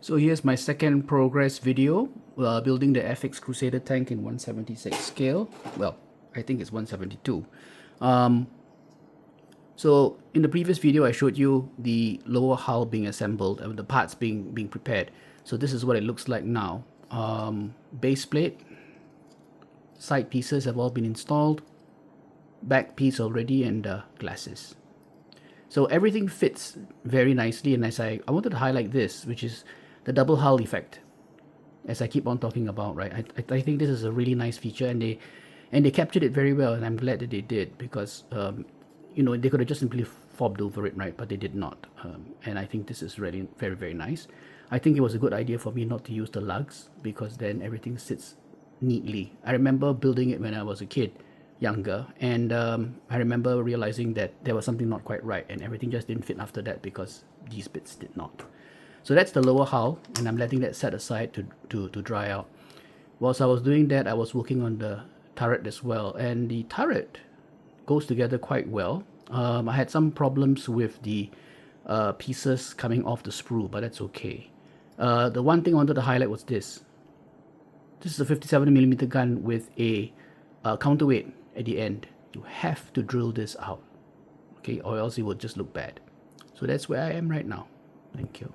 So here's my second progress video, building the Airfix Crusader tank in 176 scale. Well, I think it's 172. So in the previous video, I showed you the lower hull being assembled and the parts being prepared. So this is what it looks like now. Base plate, side pieces have all been installed, back piece already, and glasses. So everything fits very nicely, and as I wanted to highlight this, which is the double hull effect, as I keep on talking about, right? I think this is a really nice feature, and they captured it very well, and I'm glad that they did, because you know, they could have just simply fobbed over it, right? But they did not, and I think this is really very, very nice. I think it was a good idea for me not to use the lugs, because then everything sits neatly. I remember building it when I was a kid, younger, and I remember realizing that there was something not quite right, and everything just didn't fit after that because these bits did not. So that's the lower hull, and I'm letting that set aside to dry out. Whilst I was doing that, I was working on the turret as well, and the turret goes together quite well. I had some problems with the pieces coming off the sprue, but that's okay. The one thing I wanted to highlight was this. This is a 57mm gun with a counterweight at the end. You have to drill this out, okay, or else it will just look bad. So that's where I am right now. Thank you.